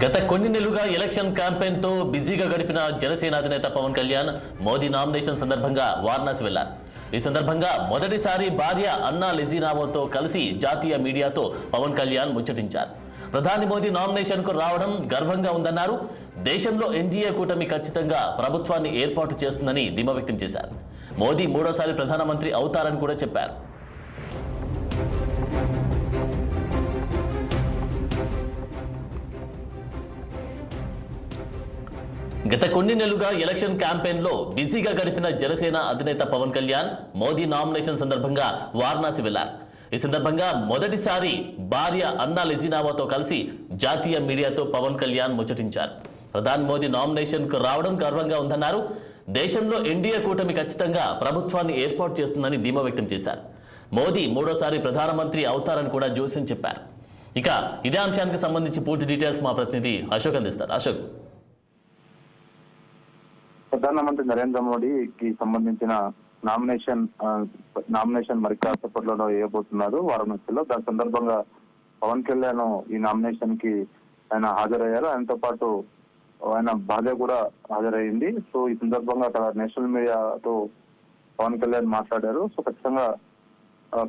గత కొన్ని నెలలుగా ఎలక్షన్ క్యాంపెయిన్ తో బిజీగా గడిపిన జనసేన అధినేత పవన్ కళ్యాణ్ మోదీ నామినేషన్ సందర్భంగా వారణాసి వెళ్లారు. ఈ సందర్భంగా మొదటిసారి భార్య అన్నా లెజినావోతో కలిసి జాతీయ మీడియాతో పవన్ కళ్యాణ్ ముచ్చటించారు. ప్రధాని మోదీ నామినేషన్ కు రావడం గర్వంగా ఉందన్నారు. దేశంలో ఎన్డీఏ కూటమి ఖచ్చితంగా ప్రభుత్వాన్ని ఏర్పాటు చేస్తుందని ధీమా వ్యక్తం చేశారు. మోదీ మూడోసారి ప్రధానమంత్రి అవుతారని కూడా చెప్పారు. గత కొన్ని నెలలుగా ఎలక్షన్ క్యాంపెయిన్ లో బిజీగా గడిపిన జనసేన అధినేత పవన్ కళ్యాణ్ మోదీ నామినేషన్ సందర్భంగా వారణాసి వెళ్లారు. ఈ సందర్భంగా మొదటిసారి భార్య అన్నా లెజినావోతో కలిసి జాతీయ మీడియాతో పవన్ కళ్యాణ్ ముచ్చటించారు. ప్రధాని మోదీ నామినేషన్ కు రావడం గర్వంగా ఉందన్నారు. దేశంలో ఎన్డీఏ కూటమి ఖచ్చితంగా ప్రభుత్వాన్ని ఏర్పాటు చేస్తుందని ధీమా వ్యక్తం చేశారు. మోదీ మూడోసారి ప్రధానమంత్రి అవుతారని కూడా జోస్యం చెప్పారు. ఇక ఇదే అంశానికి సంబంధించి పూర్తి డీటెయిల్స్ మా ప్రతినిధి అశోక్ అందిస్తారు. అశోక్, ప్రధానమంత్రి నరేంద్ర మోడీకి సంబంధించిన నామినేషన్ మరి కాసేపట్లో వేయబోతున్నారు వారణాసిలో. దాని సందర్భంగా పవన్ కళ్యాణ్ ఈ నామినేషన్ కి ఆయన హాజరయ్యారు. ఆయనతో పాటు ఆయన భార్య కూడా హాజరైంది. సో ఈ సందర్భంగా అక్కడ నేషనల్ మీడియాతో పవన్ కళ్యాణ్ మాట్లాడారు. సో ఖచ్చితంగా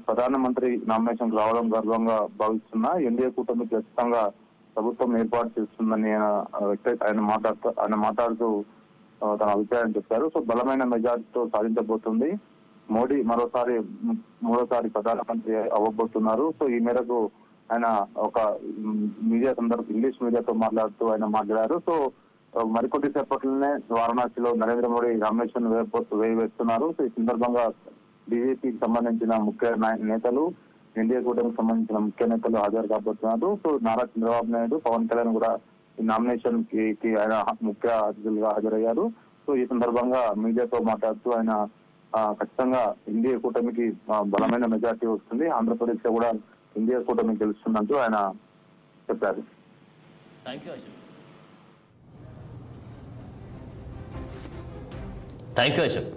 ప్రధానమంత్రి నామినేషన్ రావడం గర్వంగా భావిస్తున్నా, ఎన్డీఏ కూటమి ఖచ్చితంగా ప్రభుత్వం ఏర్పాటు చేస్తుందని ఆయన మాట్లాడుతూ తన అభిప్రాయం చెప్పారు. సో బలమైన మెజార్టీతో సాధించబోతుంది. మోడీ మూడోసారి ప్రధానమంత్రి అవ్వబోతున్నారు. సో ఈ మేరకు ఆయన ఒక ఇంగ్లీష్ మీడియాతో మాట్లాడారు. సో మరికొద్ది సేపట్లోనే వారణాసిలో నరేంద్ర మోడీ నామినేషన్ వేస్తున్నారు. సో ఈ సందర్భంగా బీజేపీకి సంబంధించిన ముఖ్య నేతలు, ఎన్డీఏ కూటమికి సంబంధించిన ముఖ్య నేతలు హాజరు కాబోతున్నారు. సో నారా చంద్రబాబు నాయుడు, పవన్ కళ్యాణ్ కూడా ఈ నామినేషన్ కి ఆయన ముఖ్య అతిథులుగా హాజరయ్యారు. సో ఈ సందర్భంగా మీడియాతో మాట్లాడుతూ ఆయన ఖచ్చితంగా ఎన్డీఏ కూటమికి బలమైన మెజార్టీ వస్తుంది, ఆంధ్రప్రదేశ్ లో కూడా ఎన్డీఏ కూటమి గెలుస్తుందంటూ ఆయన చెప్పారు. Thank you Ashok.